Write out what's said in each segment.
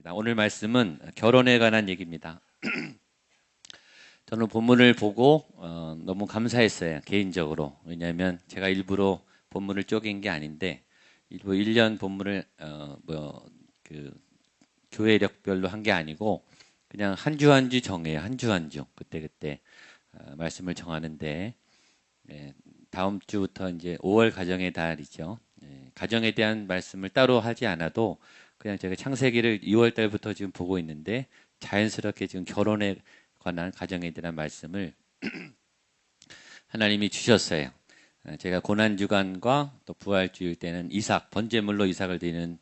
하겠습니다. 오늘 말씀은 결혼에 관한 얘기입니다. 저는 본문을 보고 너무 감사했어요. 개인적으로. 왜냐하면 제가 일부러 본문을 쪼갠 게 아닌데 일부 1년 본문을 교회력별로 한 게 아니고 그냥 한 주 한 주 정해요. 한 주 한 주 그때 말씀을 정하는데 다음 주부터 이제 5월 가정의 달이죠. 가정에 대한 말씀을 따로 하지 않아도 그냥 제가 창세기를 2월 달부터 지금 보고 있는데 자연스럽게 지금 결혼에 관한 가정에 대한 말씀을 하나님이 주셨어요. 제가 고난주간과 또 부활주일 때는 이삭, 번제물로 이삭을 드리는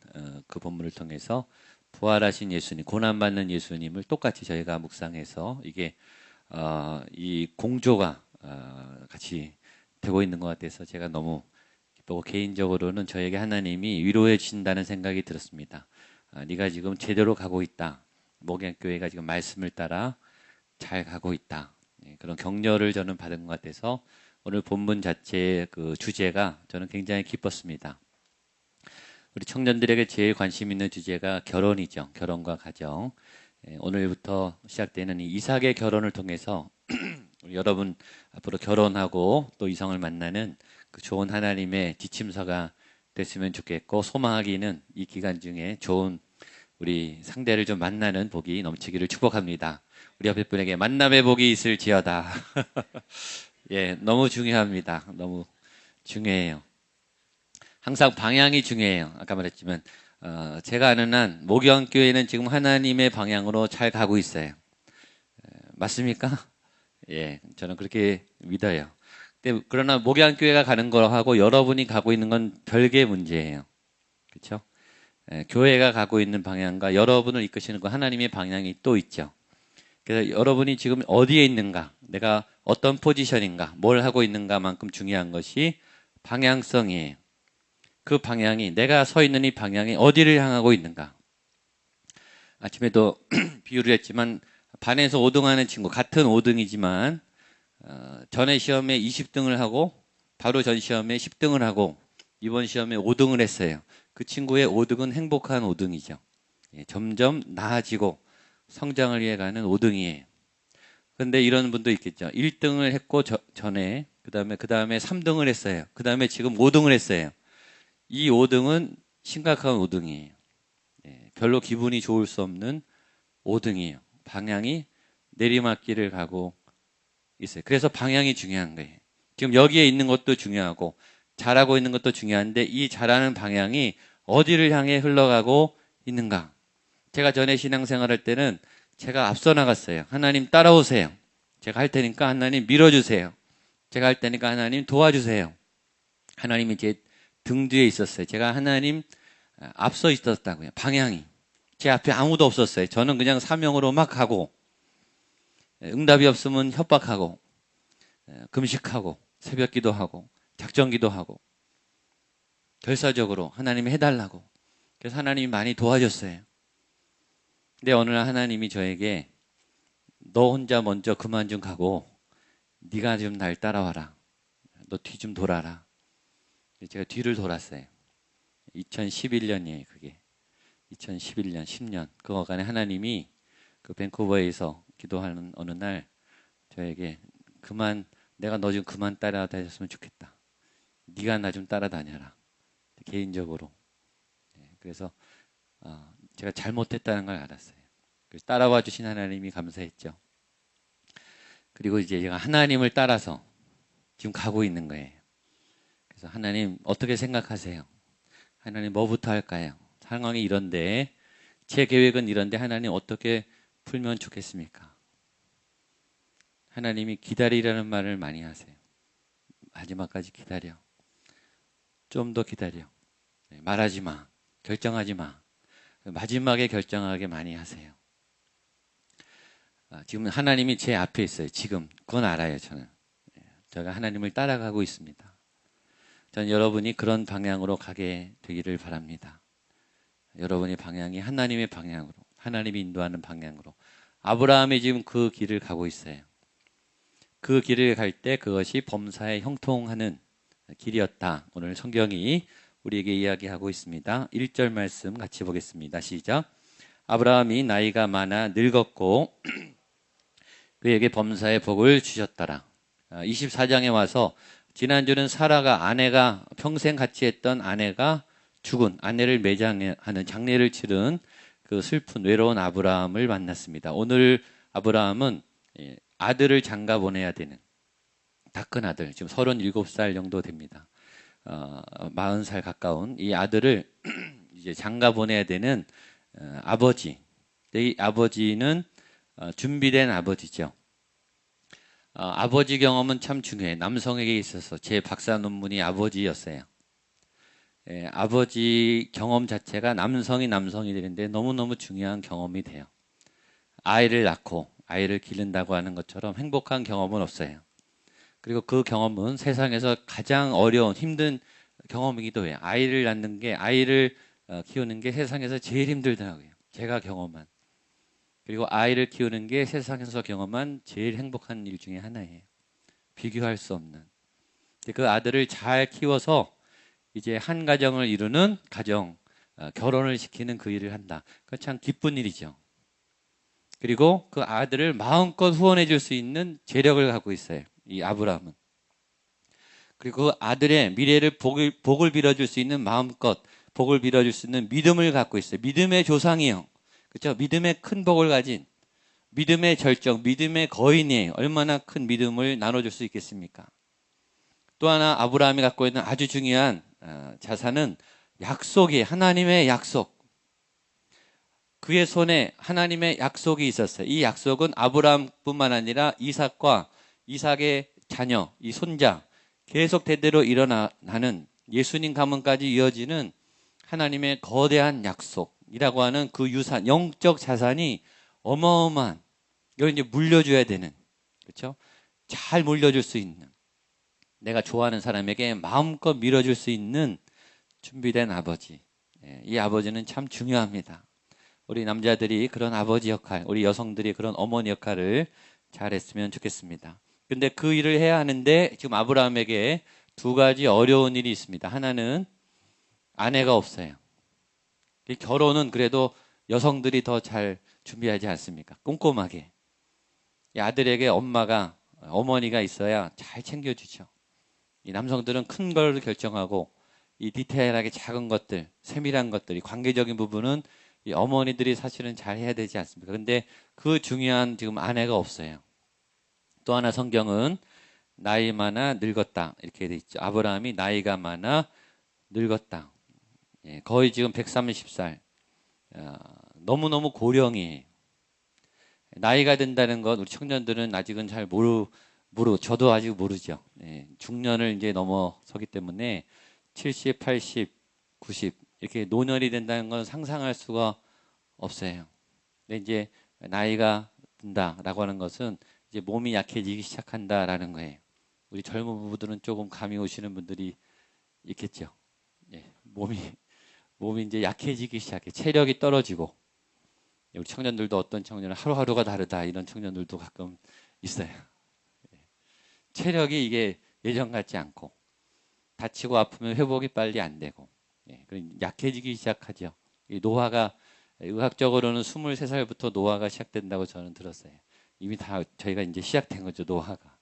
그 본문을 통해서 부활하신 예수님, 고난받는 예수님을 똑같이 저희가 묵상해서 이게 이 공조가 같이 되고 있는 것 같아서 제가 너무 기쁘고 개인적으로는 저에게 하나님이 위로해 주신다는 생각이 들었습니다. 네가 지금 제대로 가고 있다. 목양교회가 지금 말씀을 따라 잘 가고 있다. 그런 격려를 저는 받은 것 같아서 오늘 본문 자체의 그 주제가 저는 굉장히 기뻤습니다. 우리 청년들에게 제일 관심 있는 주제가 결혼이죠. 결혼과 가정. 오늘부터 시작되는 이 이삭의 결혼을 통해서 여러분 앞으로 결혼하고 또 이성을 만나는 그 좋은 하나님의 지침서가 됐으면 좋겠고, 소망하기는 이 기간 중에 좋은 우리 상대를 좀 만나는 복이 넘치기를 축복합니다. 우리 옆에 분에게 만남의 복이 있을지어다. 예, 너무 중요합니다. 너무 중요해요. 항상 방향이 중요해요. 아까 말했지만 제가 아는 한 목영교회는 지금 하나님의 방향으로 잘 가고 있어요. 맞습니까? 예, 저는 그렇게 믿어요. 근데 그러나 목양교회가 가는 거하고 여러분이 가고 있는 건 별개의 문제예요. 그렇죠? 교회가 가고 있는 방향과 여러분을 이끄시는 그 하나님의 방향이 또 있죠. 그래서 여러분이 지금 어디에 있는가, 내가 어떤 포지션인가, 뭘 하고 있는가만큼 중요한 것이 방향성이에요. 그 방향이, 내가 서 있는 이 방향이 어디를 향하고 있는가. 아침에도 비유를 했지만 반에서 5등 하는 친구, 같은 5등이지만 전에 시험에 20등을 하고 바로 전 시험에 10등을 하고 이번 시험에 5등을 했어요. 그 친구의 5등은 행복한 5등이죠. 점점 나아지고 성장을 위해 가는 5등이에요. 그런데 이런 분도 있겠죠. 1등을 했고 전에 그 다음에 3등을 했어요. 그 다음에 지금 5등을 했어요. 이 5등은 심각한 5등이에요. 별로 기분이 좋을 수 없는 5등이에요. 방향이 내리막길을 가고 있어요. 그래서 방향이 중요한 거예요. 지금 여기에 있는 것도 중요하고 잘하고 있는 것도 중요한데 이 잘하는 방향이 어디를 향해 흘러가고 있는가. 제가 전에 신앙생활할 때는 제가 앞서 나갔어요. 하나님 따라오세요. 제가 할 테니까 하나님 밀어주세요. 제가 할 테니까 하나님 도와주세요. 하나님이 제 등 뒤에 있었어요. 제가 하나님 앞서 있었다고요. 방향이. 제 앞에 아무도 없었어요. 저는 그냥 사명으로 막 가고 응답이 없으면 협박하고 금식하고 새벽 기도하고 작전 기도하고 결사적으로 하나님이 해달라고. 그래서 하나님이 많이 도와줬어요. 근데 어느 날 하나님이 저에게 너 혼자 먼저 그만 좀 가고 네가 좀 날 따라와라. 너 뒤 좀 돌아라. 제가 뒤를 돌았어요. 2011년이에요. 그게 2011년 10년 그거간에 하나님이 그 밴쿠버에서 기도하는 어느 날 저에게 그만, 내가 너 좀 그만 따라다녔으면 좋겠다. 네가 나 좀 따라다녀라. 개인적으로. 그래서 제가 잘못했다는 걸 알았어요. 그래서 따라와 주신 하나님이 감사했죠. 그리고 이제 제가 하나님을 따라서 지금 가고 있는 거예요. 그래서 하나님 어떻게 생각하세요? 하나님 뭐부터 할까요? 상황이 이런데 제 계획은 이런데 하나님 어떻게 풀면 좋겠습니까? 하나님이 기다리라는 말을 많이 하세요. 마지막까지 기다려. 좀 더 기다려. 말하지 마. 결정하지 마. 마지막에 결정하게 많이 하세요. 지금 하나님이 제 앞에 있어요. 지금. 그건 알아요, 저는. 제가 하나님을 따라가고 있습니다. 저는 여러분이 그런 방향으로 가게 되기를 바랍니다. 여러분의 방향이 하나님의 방향으로, 하나님이 인도하는 방향으로. 아브라함이 지금 그 길을 가고 있어요. 그 길을 갈 때 그것이 범사에 형통하는 길이었다. 오늘 성경이 우리에게 이야기하고 있습니다. 1절 말씀 같이 보겠습니다. 시작. 아브라함이 나이가 많아 늙었고 그에게 범사의 복을 주셨더라. 24장에 와서 지난주는 사라가 아내가 평생 같이 했던 아내가 죽은 아내를 매장하는 장례를 치른 그 슬픈 외로운 아브라함을 만났습니다. 오늘 아브라함은 아들을 장가 보내야 되는 다 큰 아들, 지금 37살 정도 됩니다. 40살 가까운 이 아들을 이제 장가 보내야 되는 아버지. 이 아버지는 준비된 아버지죠. 아버지 경험은 참 중요해요. 남성에게 있어서 제 박사 논문이 아버지였어요. 아버지 경험 자체가 남성이 되는데 너무너무 중요한 경험이 돼요. 아이를 낳고 아이를 기른다고 하는 것처럼 행복한 경험은 없어요. 그리고 그 경험은 세상에서 가장 어려운 힘든 경험이기도 해요. 아이를 낳는 게 아이를 키우는 게 세상에서 제일 힘들더라고요. 제가 경험한. 그리고 아이를 키우는 게 세상에서 경험한 제일 행복한 일 중에 하나예요. 비교할 수 없는. 그 아들을 잘 키워서 이제 한 가정을 이루는 가정, 결혼을 시키는 그 일을 한다. 그건 참 기쁜 일이죠. 그리고 그 아들을 마음껏 후원해 줄 수 있는 재력을 갖고 있어요. 이 아브라함은. 그리고 그 아들의 미래를 복을 빌어줄 수 있는 마음껏 복을 빌어줄 수 있는 믿음을 갖고 있어요. 믿음의 조상이요. 그렇죠? 믿음의 큰 복을 가진 믿음의 절정, 믿음의 거인이에요. 얼마나 큰 믿음을 나눠줄 수 있겠습니까? 또 하나 아브라함이 갖고 있는 아주 중요한 자산은 약속이에요. 하나님의 약속. 그의 손에 하나님의 약속이 있었어요. 이 약속은 아브라함뿐만 아니라 이삭의 자녀, 이 손자, 계속 대대로 일어나는 예수님 가문까지 이어지는 하나님의 거대한 약속이라고 하는 그 유산, 영적 자산이 어마어마한, 이걸 이제 물려줘야 되는, 그렇죠? 잘 물려줄 수 있는, 내가 좋아하는 사람에게 마음껏 밀어줄 수 있는 준비된 아버지. 이 아버지는 참 중요합니다. 우리 남자들이 그런 아버지 역할, 우리 여성들이 그런 어머니 역할을 잘했으면 좋겠습니다. 근데 그 일을 해야 하는데 지금 아브라함에게 두 가지 어려운 일이 있습니다. 하나는 아내가 없어요. 결혼은 그래도 여성들이 더 잘 준비하지 않습니까? 꼼꼼하게. 이 아들에게 어머니가 있어야 잘 챙겨주죠. 이 남성들은 큰 걸 결정하고 이 디테일하게 작은 것들, 세밀한 것들, 이 관계적인 부분은 이 어머니들이 사실은 잘 해야 되지 않습니까? 근데 그 중요한 지금 아내가 없어요. 또 하나 성경은 나이 많아 늙었다 이렇게 돼 있죠. 아브라함이 나이가 많아 늙었다. 거의 지금 130살. 너무너무 고령이에요. 나이가 든다는 것 우리 청년들은 아직은 잘 저도 아직 모르죠. 중년을 이제 넘어서기 때문에 70, 80, 90 이렇게 노년이 된다는 건 상상할 수가 없어요. 근데 이제 나이가 든다라고 하는 것은 이제 몸이 약해지기 시작한다라는 거예요. 우리 젊은 부부들은 조금 감이 오시는 분들이 있겠죠. 몸이 이제 약해지기 시작해. 체력이 떨어지고. 우리 청년들도 어떤 청년은 하루하루가 다르다 이런 청년들도 가끔 있어요. 체력이 이게 예전 같지 않고 다치고 아프면 회복이 빨리 안 되고 약해지기 시작하죠. 이 노화가 의학적으로는 23살부터 노화가 시작된다고 저는 들었어요. 이미 다 저희가 이제 시작된 거죠, 노화가.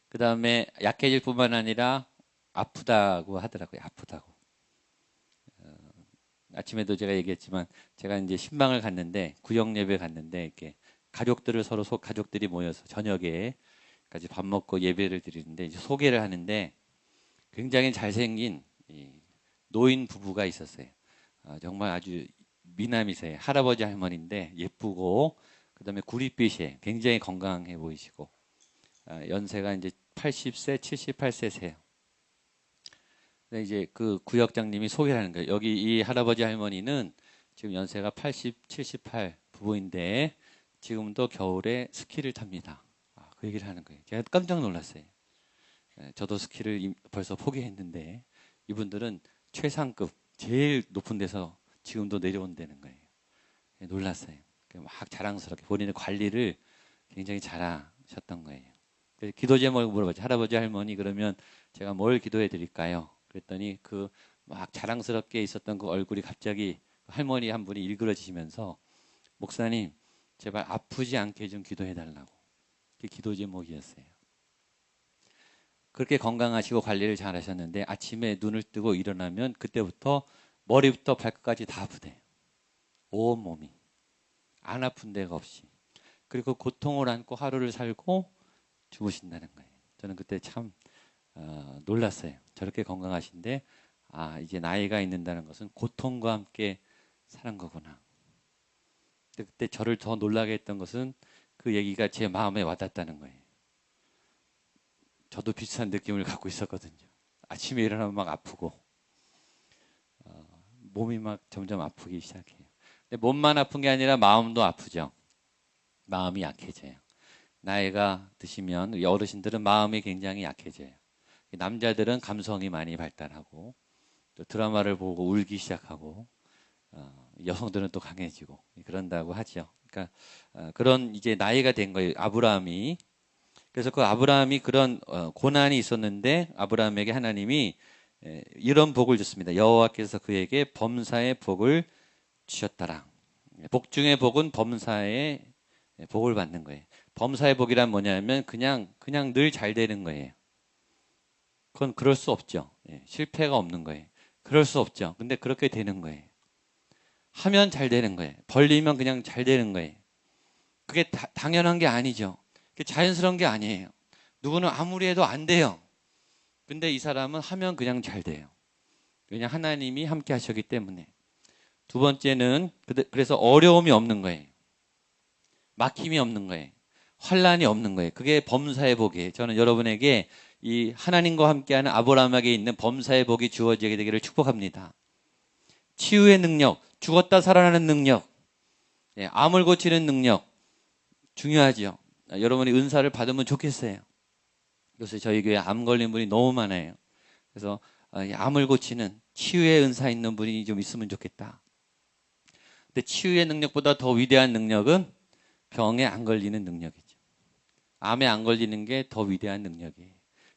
그 다음에 약해질 뿐만 아니라 아프다고 하더라고요. 아프다고. 아침에도 제가 얘기했지만 제가 이제 신방을 갔는데 구역 예배 갔는데 이렇게 가족들이 모여서 저녁에 까지 밥 먹고 예배를 드리는데 이제 소개를 하는데 굉장히 잘생긴 노인 부부가 있었어요. 정말 아주 미남이세요. 할아버지 할머니인데 예쁘고 그다음에 구릿빛이에요. 굉장히 건강해 보이시고 연세가 이제 80세, 78세세요. 근데 이제 그 구역장님이 소개를 하는 거예요. 여기 이 할아버지 할머니는 지금 연세가 80, 78 부부인데 지금도 겨울에 스키를 탑니다. 그 얘기를 하는 거예요. 제가 깜짝 놀랐어요. 저도 스키를 벌써 포기했는데 이분들은 최상급 제일 높은 데서 지금도 내려온다는 거예요. 놀랐어요. 막 자랑스럽게 본인의 관리를 굉장히 잘하셨던 거예요. 그래서 기도 제목을 물어봤죠. 할아버지 할머니 그러면 제가 뭘 기도해 드릴까요? 그랬더니 그 막 자랑스럽게 있었던 그 얼굴이 갑자기 할머니 한 분이 일그러지시면서 목사님 제발 아프지 않게 좀 기도해 달라고. 그게 기도 제목이었어요. 그렇게 건강하시고 관리를 잘 하셨는데 아침에 눈을 뜨고 일어나면 그때부터 머리부터 발끝까지 다 아프대요. 온몸이. 안 아픈 데가 없이. 그리고 고통을 안고 하루를 살고 주무신다는 거예요. 저는 그때 참 놀랐어요. 저렇게 건강하신데 이제 나이가 있는다는 것은 고통과 함께 사는 거구나. 그때 저를 더 놀라게 했던 것은 그 얘기가 제 마음에 와닿았다는 거예요. 저도 비슷한 느낌을 갖고 있었거든요. 아침에 일어나면 막 아프고 몸이 막 점점 아프기 시작해요. 근데 몸만 아픈 게 아니라 마음도 아프죠. 마음이 약해져요. 나이가 드시면 어르신들은 마음이 굉장히 약해져요. 남자들은 감성이 많이 발달하고 또 드라마를 보고 울기 시작하고 여성들은 또 강해지고 그런다고 하죠. 그러니까 그런 이제 나이가 된 거예요. 아브라함이. 그래서 그 아브라함이 그런 고난이 있었는데 아브라함에게 하나님이 이런 복을 줬습니다. 여호와께서 그에게 범사의 복을 주셨다라. 복 중의 복은 범사의 복을 받는 거예요. 범사의 복이란 뭐냐면 그냥 늘 잘 되는 거예요. 그건 그럴 수 없죠. 실패가 없는 거예요. 그럴 수 없죠. 근데 그렇게 되는 거예요. 하면 잘 되는 거예요. 벌리면 그냥 잘 되는 거예요. 그게 당연한 게 아니죠. 그게 자연스러운 게 아니에요. 누구는 아무리 해도 안 돼요. 근데 이 사람은 하면 그냥 잘 돼요. 왜냐 하나님이 함께 하셨기 때문에. 두 번째는 그래서 어려움이 없는 거예요. 막힘이 없는 거예요. 환란이 없는 거예요. 그게 범사의 복이에요. 저는 여러분에게 이 하나님과 함께하는 아브라함에게 있는 범사의 복이 주어지게 되기를 축복합니다. 치유의 능력, 죽었다 살아나는 능력, 암을 고치는 능력 중요하죠. 여러분이 은사를 받으면 좋겠어요. 요새 저희 교회 암 걸린 분이 너무 많아요. 그래서 암을 고치는 치유의 은사 있는 분이 좀 있으면 좋겠다. 근데 치유의 능력보다 더 위대한 능력은 병에 안 걸리는 능력이죠. 암에 안 걸리는 게 더 위대한 능력이에요.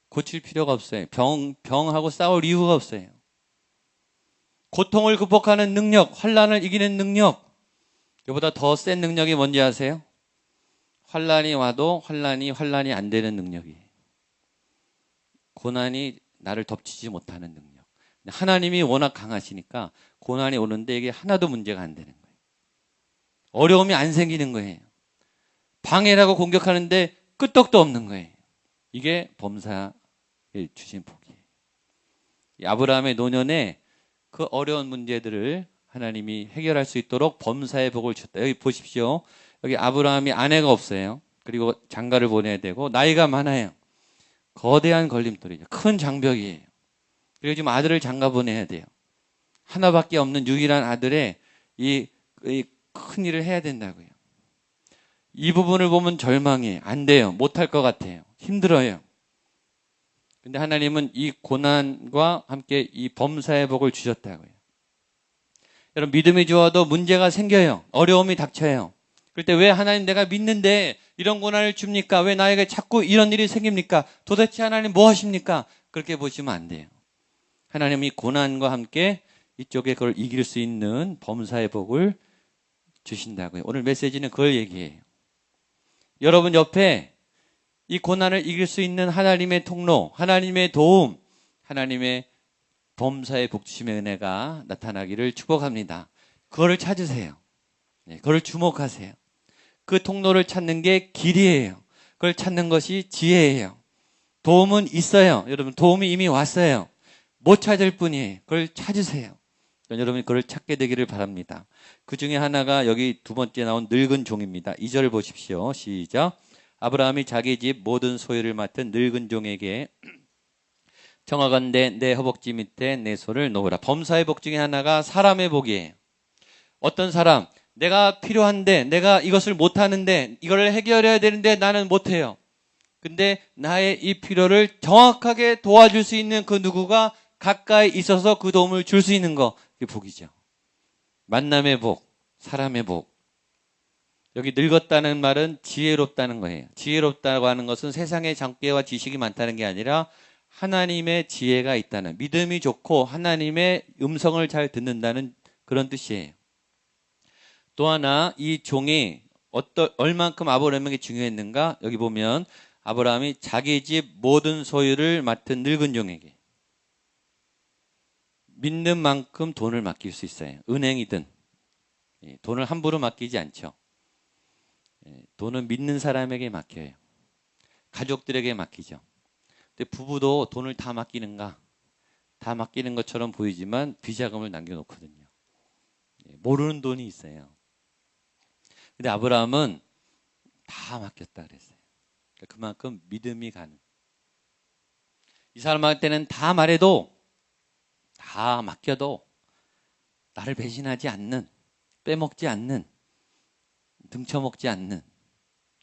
고칠 필요가 없어요. 병하고 싸울 이유가 없어요. 고통을 극복하는 능력, 환란을 이기는 능력, 이보다 더 센 능력이 뭔지 아세요? 환란이 와도 환란이 안 되는 능력이에요. 고난이 나를 덮치지 못하는 능력. 하나님이 워낙 강하시니까 고난이 오는데 이게 하나도 문제가 안 되는 거예요. 어려움이 안 생기는 거예요. 방해라고 공격하는데 끄떡도 없는 거예요. 이게 범사에 주신 복이에요. 아브라함의 노년에 그 어려운 문제들을 하나님이 해결할 수 있도록 범사의 복을 주셨다. 여기 보십시오. 여기 아브라함이 아내가 없어요. 그리고 장가를 보내야 되고 나이가 많아요. 거대한 걸림돌이죠. 큰 장벽이에요. 그리고 지금 아들을 장가 보내야 돼요. 하나밖에 없는 유일한 아들의 이 큰 일을 해야 된다고요. 이 부분을 보면 절망해. 안 돼요. 못할 것 같아요. 힘들어요. 근데 하나님은 이 고난과 함께 이 범사의 복을 주셨다고요. 여러분 믿음이 좋아도 문제가 생겨요. 어려움이 닥쳐요. 그럴 때 왜 하나님 내가 믿는데 이런 고난을 줍니까? 왜 나에게 자꾸 이런 일이 생깁니까? 도대체 하나님 뭐 하십니까? 그렇게 보시면 안 돼요. 하나님이 고난과 함께 이쪽에 그걸 이길 수 있는 범사의 복을 주신다고요. 오늘 메시지는 그걸 얘기해요. 여러분 옆에 이 고난을 이길 수 있는 하나님의 통로, 하나님의 도움, 하나님의 범사의 복 주심의 은혜가 나타나기를 축복합니다. 그거를 찾으세요. 그걸 주목하세요. 그 통로를 찾는 게 길이에요. 그걸 찾는 것이 지혜예요. 도움은 있어요. 여러분 도움이 이미 왔어요. 못 찾을 뿐이에요. 그걸 찾으세요. 여러분이 그걸 찾게 되기를 바랍니다. 그 중에 하나가 여기 두 번째 나온 늙은 종입니다. 2절을 보십시오. 시작. 아브라함이 자기 집 모든 소유를 맡은 늙은 종에게 정하건대 내 허벅지 밑에 내 손을 놓으라. 범사의 복 중에 하나가 사람의 복이에요. 어떤 사람, 내가 필요한데 내가 이것을 못하는데 이걸 해결해야 되는데 나는 못해요. 근데 나의 이 필요를 정확하게 도와줄 수 있는 그 누구가 가까이 있어서 그 도움을 줄 수 있는 거, 그게 복이죠. 만남의 복, 사람의 복. 여기 늙었다는 말은 지혜롭다는 거예요. 지혜롭다고 하는 것은 세상에 장깨와 지식이 많다는 게 아니라 하나님의 지혜가 있다는, 믿음이 좋고 하나님의 음성을 잘 듣는다는 그런 뜻이에요. 또 하나 이 종이 얼만큼 아브라함에게 중요했는가? 여기 보면 아브라함이 자기 집 모든 소유를 맡은 늙은 종에게 믿는 만큼 돈을 맡길 수 있어요. 은행이든 돈을 함부로 맡기지 않죠. 돈은 믿는 사람에게 맡겨요. 가족들에게 맡기죠. 근데 부부도 돈을 다 맡기는가? 다 맡기는 것처럼 보이지만 비자금을 남겨놓거든요. 모르는 돈이 있어요. 근데 아브라함은 다 맡겼다 그랬어요. 그만큼 믿음이 가는. 이 사람한테는 다 말해도, 다 맡겨도 나를 배신하지 않는, 빼먹지 않는, 등쳐먹지 않는,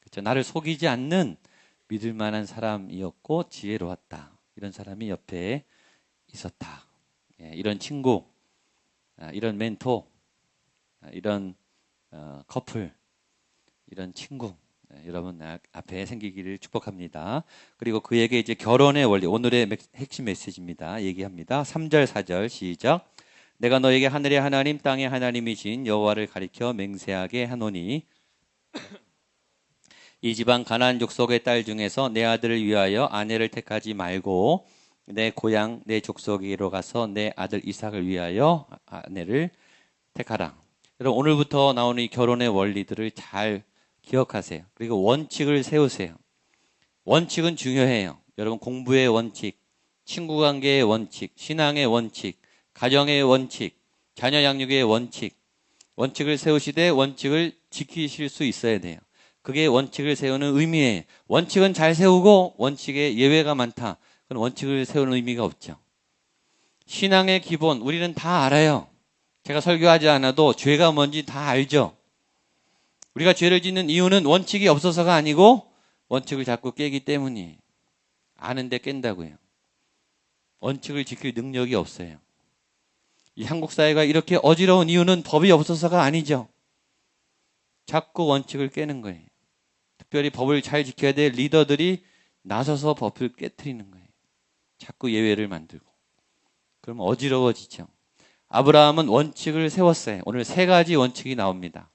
그렇죠? 나를 속이지 않는 믿을 만한 사람이었고 지혜로웠다. 이런 사람이 옆에 있었다. 이런 친구, 이런 멘토, 이런 커플, 이런 친구, 여러분 앞에 생기기를 축복합니다. 그리고 그에게 이제 결혼의 원리, 오늘의 핵심 메시지입니다. 얘기합니다. 3절 4절 시작. 내가 너에게 하늘의 하나님 땅의 하나님이신 여호와를 가리켜 맹세하게 하노니 이 지방 가나안 족속의 딸 중에서 내 아들을 위하여 아내를 택하지 말고 내 고향 내 족속으로 가서 내 아들 이삭을 위하여 아내를 택하라. 여러분 오늘부터 나오는 이 결혼의 원리들을 잘 기억하세요. 그리고 원칙을 세우세요. 원칙은 중요해요. 여러분 공부의 원칙, 친구 관계의 원칙, 신앙의 원칙, 가정의 원칙, 자녀 양육의 원칙, 원칙을 세우시되 원칙을 지키실 수 있어야 돼요. 그게 원칙을 세우는 의미예요. 원칙은 잘 세우고 원칙에 예외가 많다. 그건 원칙을 세우는 의미가 없죠. 신앙의 기본 우리는 다 알아요. 제가 설교하지 않아도 죄가 뭔지 다 알죠. 우리가 죄를 짓는 이유는 원칙이 없어서가 아니고 원칙을 자꾸 깨기 때문이에요. 아는데 깬다고요. 원칙을 지킬 능력이 없어요. 이 한국 사회가 이렇게 어지러운 이유는 법이 없어서가 아니죠. 자꾸 원칙을 깨는 거예요. 특별히 법을 잘 지켜야 될 리더들이 나서서 법을 깨트리는 거예요. 자꾸 예외를 만들고. 그러면 어지러워지죠. 아브라함은 원칙을 세웠어요. 오늘 3가지 원칙이 나옵니다.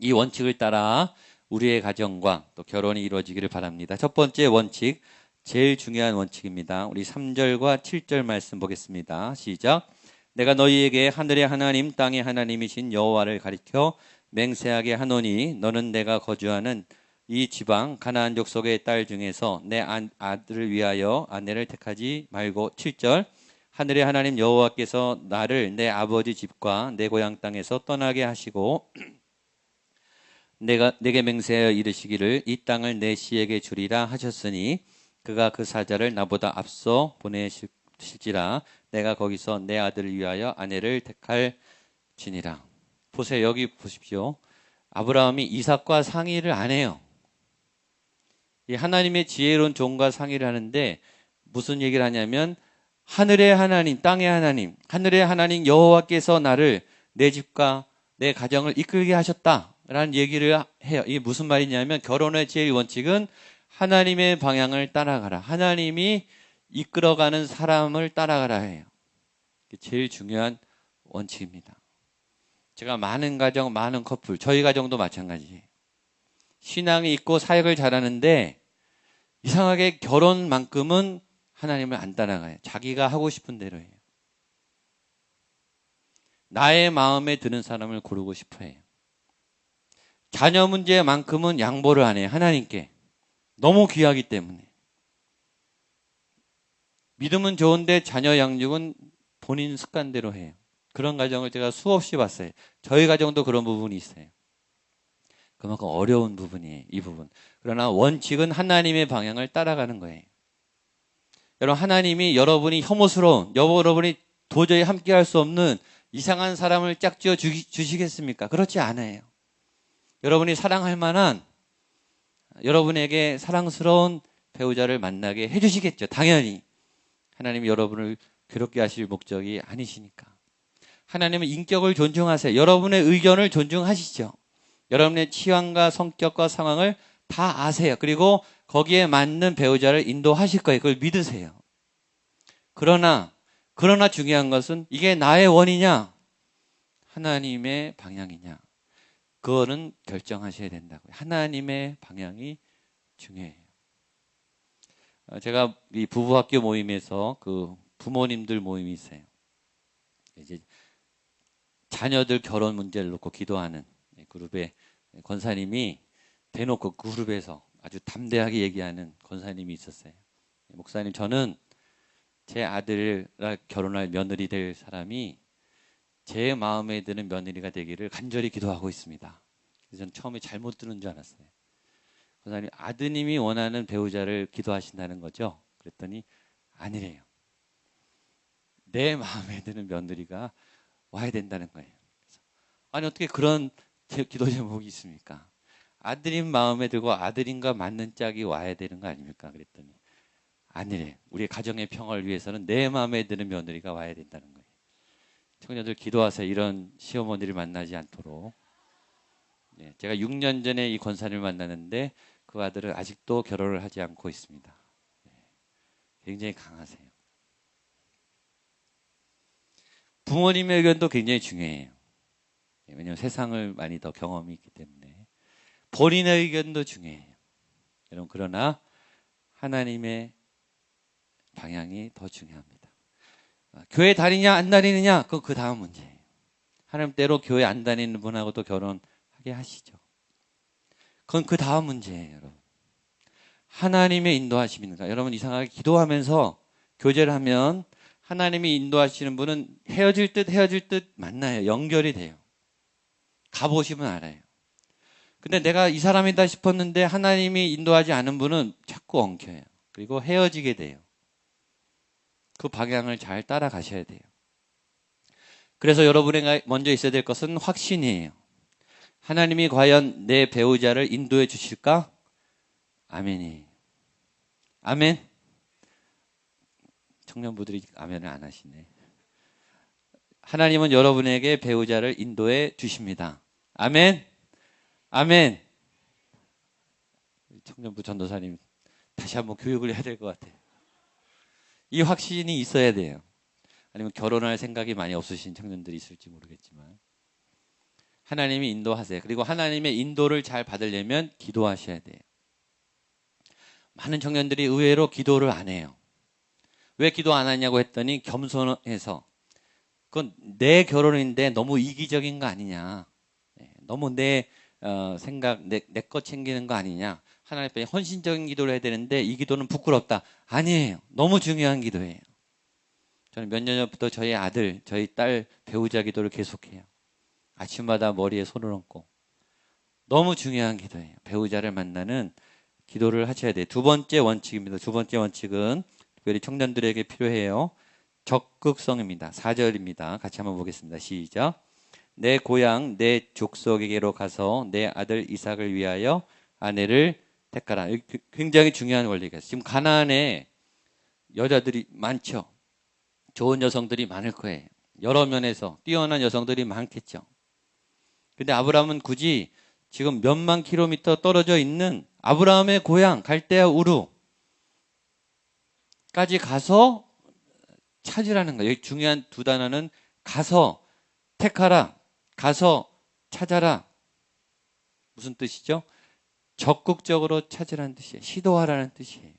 이 원칙을 따라 우리의 가정과 또 결혼이 이루어지기를 바랍니다. 첫 번째 원칙, 제일 중요한 원칙입니다. 우리 3절과 7절 말씀 보겠습니다. 시작. 내가 너희에게 하늘의 하나님 땅의 하나님이신 여호와를 가리켜 맹세하게 하노니 너는 내가 거주하는 이 지방 가나안 족속의 딸 중에서 내 아들을 위하여 아내를 택하지 말고 7절 하늘의 하나님 여호와께서 나를 내 아버지 집과 내 고향 땅에서 떠나게 하시고 내게 맹세하여 이르시기를 이 땅을 내 씨에게 주리라 하셨으니 그가 그 사자를 나보다 앞서 보내실지라 내가 거기서 내 아들을 위하여 아내를 택할지니라. 보세요. 여기 보십시오. 아브라함이 이삭과 상의를 안 해요. 이 하나님의 지혜로운 종과 상의를 하는데 무슨 얘기를 하냐면 하늘의 하나님, 땅의 하나님, 하늘의 하나님 여호와께서 나를 내 집과 내 가정을 이끌게 하셨다라는 얘기를 해요. 이게 무슨 말이냐면 결혼의 제일 원칙은 하나님의 방향을 따라가라. 하나님이 이끌어가는 사람을 따라가라 해요. 이게 제일 중요한 원칙입니다. 제가 많은 가정, 많은 커플, 저희 가정도 마찬가지예요. 신앙이 있고 사역을 잘하는데 이상하게 결혼만큼은 하나님을 안 따라가요. 자기가 하고 싶은 대로 해요. 나의 마음에 드는 사람을 고르고 싶어 해요. 자녀 문제만큼은 양보를 안 해요. 하나님께. 너무 귀하기 때문에. 믿음은 좋은데 자녀 양육은 본인 습관대로 해요. 그런 가정을 제가 수없이 봤어요. 저희 가정도 그런 부분이 있어요. 그만큼 어려운 부분이에요. 이 부분. 그러나 원칙은 하나님의 방향을 따라가는 거예요. 여러분 하나님이 여러분이 혐오스러운 여러분이 도저히 함께할 수 없는 이상한 사람을 짝지어 주시겠습니까? 그렇지 않아요. 여러분이 사랑할 만한 여러분에게 사랑스러운 배우자를 만나게 해주시겠죠. 당연히 하나님이 여러분을 괴롭게 하실 목적이 아니시니까. 하나님은 인격을 존중하세요. 여러분의 의견을 존중하시죠. 여러분의 취향과 성격과 상황을 다 아세요. 그리고 거기에 맞는 배우자를 인도하실 거예요. 그걸 믿으세요. 그러나 중요한 것은 이게 나의 원이냐 하나님의 방향이냐. 그거는 결정하셔야 된다고요. 하나님의 방향이 중요해요. 제가 이 부부학교 모임에서 그 부모님들 모임이 있어요. 이제 자녀들 결혼 문제를 놓고 기도하는 그룹에 권사님이 대놓고 그 그룹에서 아주 담대하게 얘기하는 권사님이 있었어요. 목사님, 저는 제 아들과 결혼할 며느리 될 사람이 제 마음에 드는 며느리가 되기를 간절히 기도하고 있습니다. 그래서 전 처음에 잘못 들은 줄 알았어요. 권사님, 아드님이 원하는 배우자를 기도하신다는 거죠? 그랬더니 아니래요. 내 마음에 드는 며느리가 와야 된다는 거예요. 그래서 아니, 어떻게 그런 기도 제목이 있습니까? 아드님 마음에 들고 아드님과 맞는 짝이 와야 되는 거 아닙니까? 그랬더니 아니래. 우리 가정의 평화를 위해서는 내 마음에 드는 며느리가 와야 된다는 거예요. 청년들 기도하세요. 이런 시어머니를 만나지 않도록. 제가 6년 전에 이 권사님을 만났는데 그 아들은 아직도 결혼을 하지 않고 있습니다. 굉장히 강하세요. 부모님의 의견도 굉장히 중요해요. 왜냐하면 세상을 많이 더 경험이 있기 때문에. 본인의 의견도 중요해요. 여러분, 그러나 하나님의 방향이 더 중요합니다. 교회 다니냐 안 다니느냐, 그건 그 다음 문제예요. 하나님 때로 교회 안 다니는 분하고도 결혼하게 하시죠. 그건 그 다음 문제예요, 여러분. 하나님의 인도하심인가? 여러분, 이상하게 기도하면서 교제를 하면 하나님이 인도하시는 분은 헤어질 듯 만나요. 연결이 돼요. 가보시면 알아요. 근데 내가 이 사람이다 싶었는데 하나님이 인도하지 않은 분은 자꾸 엉켜요. 그리고 헤어지게 돼요. 그 방향을 잘 따라가셔야 돼요. 그래서 여러분에게 먼저 있어야 될 것은 확신이에요. 하나님이 과연 내 배우자를 인도해 주실까? 아멘이에요. 아멘. 청년부들이 아멘을 안 하시네. 하나님은 여러분에게 배우자를 인도해 주십니다. 아멘. 아멘. 청년부 전도사님 다시 한번 교육을 해야 될 것 같아요. 이 확신이 있어야 돼요. 아니면 결혼할 생각이 많이 없으신 청년들이 있을지 모르겠지만 하나님이 인도하세요. 그리고 하나님의 인도를 잘 받으려면 기도하셔야 돼요. 많은 청년들이 의외로 기도를 안 해요. 왜 기도 안 하냐고 했더니 겸손해서 그건 내 결혼인데 너무 이기적인 거 아니냐. 너무 내 생각, 내 것 챙기는 거 아니냐. 하나님 앞에 헌신적인 기도를 해야 되는데 이 기도는 부끄럽다. 아니에요. 너무 중요한 기도예요. 저는 몇 년 전부터 저희 아들, 저희 딸 배우자 기도를 계속해요. 아침마다 머리에 손을 얹고. 너무 중요한 기도예요. 배우자를 만나는 기도를 하셔야 돼요. 두 번째 원칙입니다. 두 번째 원칙은 특별히 청년들에게 필요해요. 적극성입니다. 4절입니다. 같이 한번 보겠습니다. 시작. 내 고향, 내 족속에게로 가서 내 아들 이삭을 위하여 아내를 택하라. 굉장히 중요한 원리가 있어요. 지금 가나안에 여자들이 많죠. 좋은 여성들이 많을 거예요. 여러 면에서 뛰어난 여성들이 많겠죠. 근데 아브라함은 굳이 지금 몇만 킬로미터 떨어져 있는 아브라함의 고향 갈대아 우르까지 가서 찾으라는 거예요. 여기 중요한 두 단어는 가서 택하라, 가서 찾아라. 무슨 뜻이죠? 적극적으로 찾으라는 뜻이에요. 시도하라는 뜻이에요.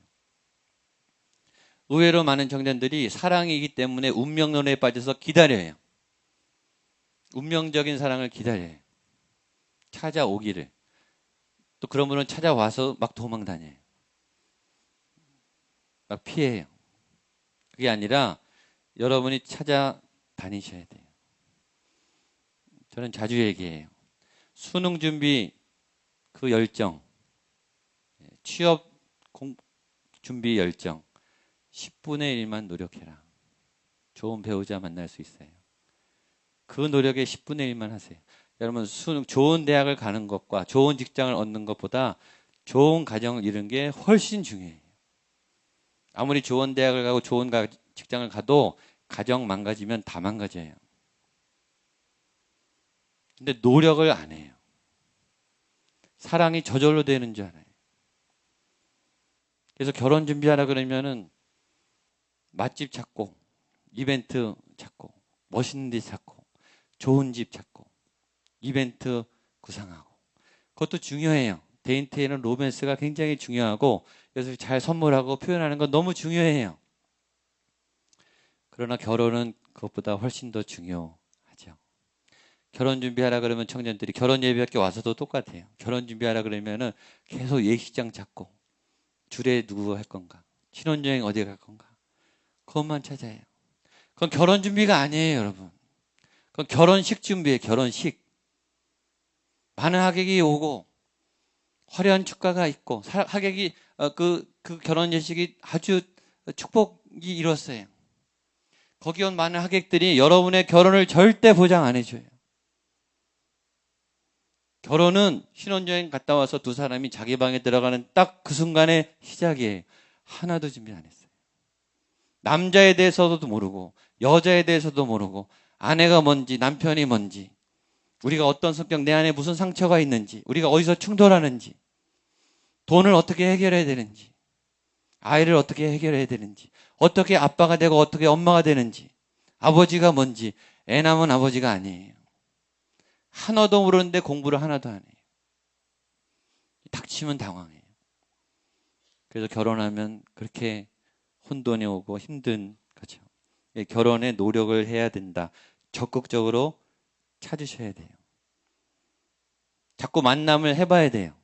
의외로 많은 청년들이 사랑이기 때문에 운명론에 빠져서 기다려요. 운명적인 사랑을 기다려요. 찾아오기를. 또 그런 분은 찾아와서 막 도망 다녀요. 막 피해요. 그게 아니라 여러분이 찾아다니셔야 돼요. 저는 자주 얘기해요. 수능 준비 그 열정, 취업 준비 열정 10분의 1만 노력해라. 좋은 배우자 만날 수 있어요. 그 노력의 10분의 1만 하세요. 여러분, 수능 좋은 대학을 가는 것과 좋은 직장을 얻는 것보다 좋은 가정을 이루는 게 훨씬 중요해요. 아무리 좋은 대학을 가고 좋은 직장을 가도 가정 망가지면 다 망가져요. 근데 노력을 안 해요. 사랑이 저절로 되는 줄 알아요. 그래서 결혼 준비하라 그러면은 맛집 찾고 이벤트 찾고 멋있는 데 찾고 좋은 집 찾고 이벤트 구상하고. 그것도 중요해요. 데이트에는 로맨스가 굉장히 중요하고 그래서 잘 선물하고 표현하는 건 너무 중요해요. 그러나 결혼은 그것보다 훨씬 더 중요하죠. 결혼 준비하라 그러면 청년들이 결혼 예배학교 와서도 똑같아요. 결혼 준비하라 그러면은 계속 예식장 찾고 주례 누구 할 건가? 신혼여행 어디 갈 건가? 그것만 찾아요. 그건 결혼 준비가 아니에요, 여러분. 그건 결혼식 준비예요, 결혼식. 많은 하객이 오고 화려한 축가가 있고 하객이 그 결혼 예식이 아주 축복이 이뤘어요. 거기 온 많은 하객들이 여러분의 결혼을 절대 보장 안 해줘요. 결혼은 신혼여행 갔다 와서 두 사람이 자기 방에 들어가는 딱 그 순간의 시작이에요. 하나도 준비 안 했어요. 남자에 대해서도 모르고 여자에 대해서도 모르고 아내가 뭔지 남편이 뭔지 우리가 어떤 성격, 내 안에 무슨 상처가 있는지 우리가 어디서 충돌하는지 돈을 어떻게 해결해야 되는지 아이를 어떻게 해결해야 되는지 어떻게 아빠가 되고 어떻게 엄마가 되는지 아버지가 뭔지 애 낳은 아버지가 아니에요. 하나도 모르는데 공부를 하나도 안 해요. 닥치면 당황해요. 그래서 결혼하면 그렇게 혼돈이 오고 힘든 거죠. 결혼에 노력을 해야 된다. 적극적으로 찾으셔야 돼요. 자꾸 만남을 해봐야 돼요.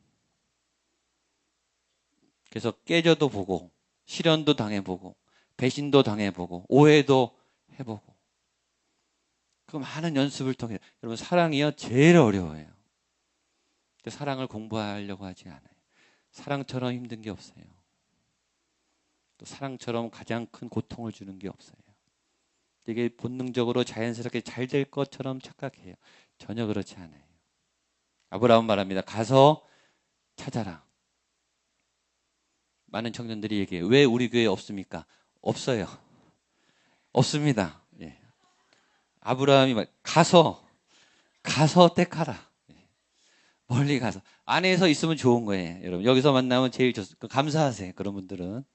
그래서 깨져도 보고 시련도 당해보고 배신도 당해보고 오해도 해보고 그 많은 연습을 통해 여러분 사랑이요 제일 어려워요. 사랑을 공부하려고 하지 않아요. 사랑처럼 힘든 게 없어요. 또 사랑처럼 가장 큰 고통을 주는 게 없어요. 되게 본능적으로 자연스럽게 잘 될 것처럼 착각해요. 전혀 그렇지 않아요. 아브라함은 말합니다. 가서 찾아라. 많은 청년들이 얘기해요. 왜 우리 교회에 없습니까? 없어요. 없습니다. 예. 아브라함이 말 가서 택하라. 예. 멀리 가서 안에서 있으면 좋은 거예요. 여러분 여기서 만나면 제일 좋습니다. 감사하세요. 그런 분들은.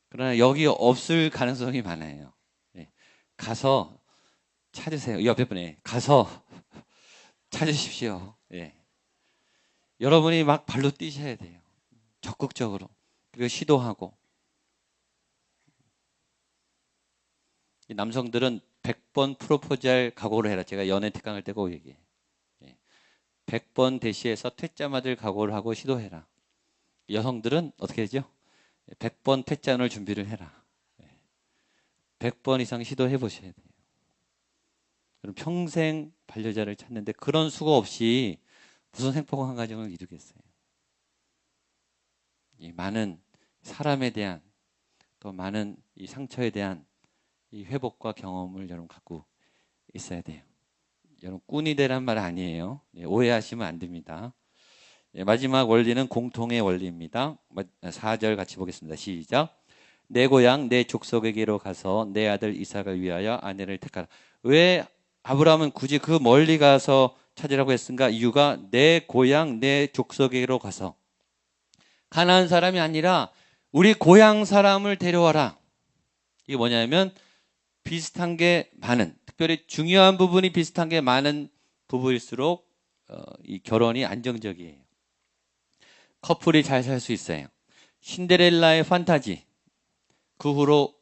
그러나 여기 없을 가능성이 많아요. 예. 가서 찾으세요. 옆에 분에 가서 찾으십시오. 예. 여러분이 막 발로 뛰셔야 돼요. 적극적으로. 그리고 시도하고. 남성들은 100번 프로포즈할 각오를 해라. 제가 연애 특강할 때 꼭 얘기해요. 100번 대시해서 퇴짜 맞을 각오를 하고 시도해라. 여성들은 어떻게 하죠? 100번 퇴짜를 준비를 해라. 100번 이상 시도해 보셔야 돼요. 그럼 평생 반려자를 찾는데 그런 수고 없이 무슨 행복한 가정을 이루겠어요? 이 많은 사람에 대한 또 많은 이 상처에 대한 이 회복과 경험을 여러분 갖고 있어야 돼요. 여러분 꾼이 되란 말 아니에요. 오해하시면 안 됩니다. 마지막 원리는 공통의 원리입니다. 4절 같이 보겠습니다. 시작. 내 고향 내 족속에게로 가서 내 아들 이삭을 위하여 아내를 택하라. 왜 아브라함은 굳이 그 멀리 가서 찾으라고 했는가? 이유가 내 고향 내 족속에게로 가서 가나안 사람이 아니라 우리 고향 사람을 데려와라. 이게 뭐냐면 비슷한 게 많은, 특별히 중요한 부분이 비슷한 게 많은 부부일수록 이 결혼이 안정적이에요. 커플이 잘 살 수 있어요. 신데렐라의 판타지, 그 후로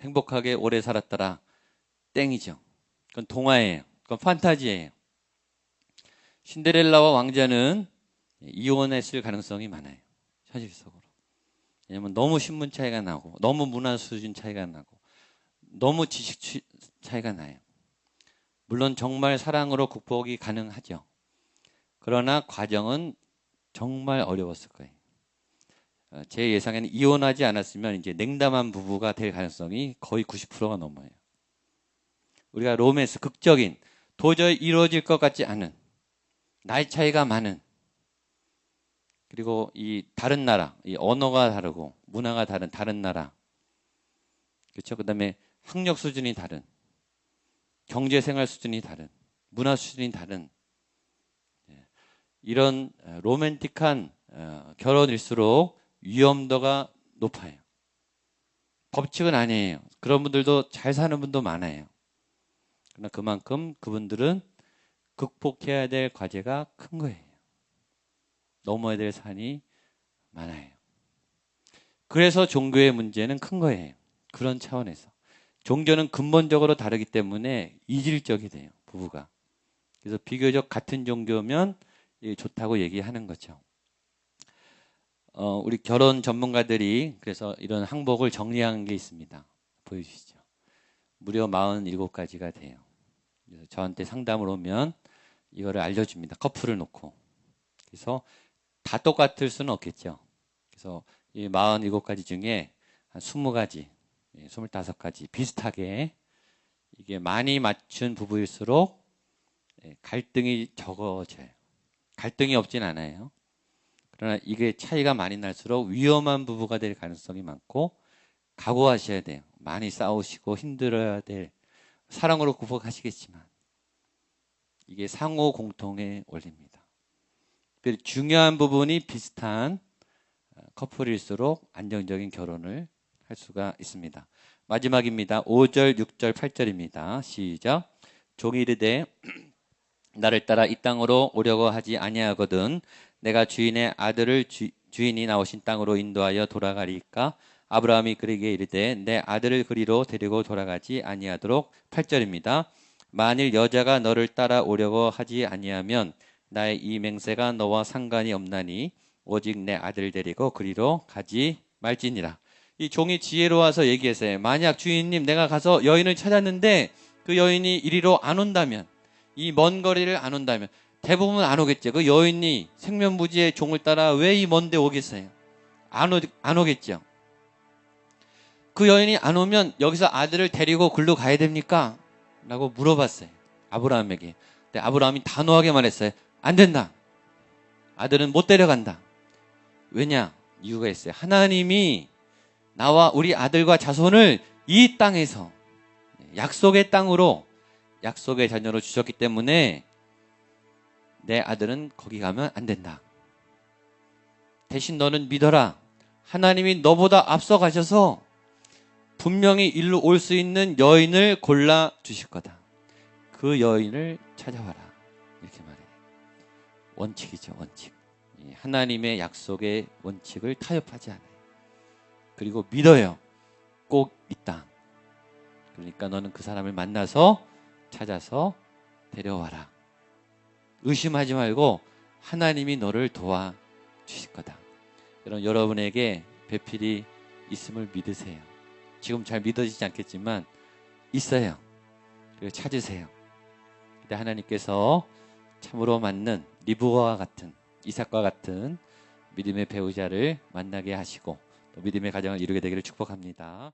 행복하게 오래 살았더라, 땡이죠. 그건 동화예요. 그건 판타지예요. 신데렐라와 왕자는 이혼했을 가능성이 많아요. 현실적으로. 왜냐면 너무 신분 차이가 나고 너무 문화 수준 차이가 나고 너무 지식 차이가 나요. 물론 정말 사랑으로 극복이 가능하죠. 그러나 과정은 정말 어려웠을 거예요. 제 예상에는 이혼하지 않았으면 이제 냉담한 부부가 될 가능성이 거의 90%가 넘어요. 우리가 로맨스, 극적인, 도저히 이루어질 것 같지 않은, 나이 차이가 많은, 그리고 이 다른 나라, 이 언어가 다르고 문화가 다른 나라, 그렇죠. 그다음에 학력 수준이 다른, 경제생활 수준이 다른, 문화 수준이 다른 이런 로맨틱한 결혼일수록 위험도가 높아요. 법칙은 아니에요. 그런 분들도 잘 사는 분도 많아요. 그러나 그만큼 그분들은 극복해야 될 과제가 큰 거예요. 넘어야 될 산이 많아요. 그래서 종교의 문제는 큰 거예요. 그런 차원에서. 종교는 근본적으로 다르기 때문에 이질적이 돼요. 부부가. 그래서 비교적 같은 종교면 좋다고 얘기하는 거죠. 우리 결혼 전문가들이 그래서 이런 항목을 정리한 게 있습니다. 보여주시죠. 무려 47가지가 돼요. 그래서 저한테 상담을 오면 이거를 알려줍니다. 커플을 놓고. 그래서 다 똑같을 수는 없겠죠. 그래서 이 47가지 중에 한 20가지, 25가지 비슷하게 이게 많이 맞춘 부부일수록 갈등이 적어져요. 갈등이 없진 않아요. 그러나 이게 차이가 많이 날수록 위험한 부부가 될 가능성이 많고 각오하셔야 돼요. 많이 싸우시고 힘들어야 될 사랑으로 극복하시겠지만 이게 상호 공통의 원리입니다. 중요한 부분이 비슷한 커플일수록 안정적인 결혼을 할 수가 있습니다. 마지막입니다. 5절, 6절, 8절입니다. 시작. 종이 이르되 나를 따라 이 땅으로 오려고 하지 아니하거든 내가 주인의 아들을 주인이 나오신 땅으로 인도하여 돌아가리까 아브라함이 그에게 이르되 내 아들을 그리로 데리고 돌아가지 아니하도록 8절입니다. 만일 여자가 너를 따라 오려고 하지 아니하면 나의 이 맹세가 너와 상관이 없나니 오직 내 아들을 데리고 그리로 가지 말지니라. 이 종이 지혜로워서 얘기했어요. 만약 주인님 내가 가서 여인을 찾았는데 그 여인이 이리로 안 온다면 이 먼 거리를 안 온다면 대부분 안 오겠죠. 그 여인이 생면부지의 종을 따라 왜 이 먼데 오겠어요? 안 오겠죠. 그 여인이 안 오면 여기서 아들을 데리고 글로 가야 됩니까? 라고 물어봤어요. 아브라함에게. 근데 아브라함이 단호하게 말했어요. 안 된다. 아들은 못 데려간다. 왜냐? 이유가 있어요. 하나님이 나와 우리 아들과 자손을 이 땅에서 약속의 땅으로 약속의 자녀로 주셨기 때문에 내 아들은 거기 가면 안 된다. 대신 너는 믿어라. 하나님이 너보다 앞서 가셔서 분명히 일로 올 수 있는 여인을 골라 주실 거다. 그 여인을 찾아와라. 이렇게 말해요. 원칙이죠, 원칙. 하나님의 약속의 원칙을 타협하지 않아요. 그리고 믿어요. 꼭 있다. 그러니까 너는 그 사람을 만나서 찾아서 데려와라. 의심하지 말고 하나님이 너를 도와주실 거다. 여러분에게 배필이 있음을 믿으세요. 지금 잘 믿어지지 않겠지만 있어요. 그리고 찾으세요. 그때 하나님께서 참으로 맞는 리브와 같은 이삭과 같은 믿음의 배우자를 만나게 하시고 또 믿음의 가정을 이루게 되기를 축복합니다.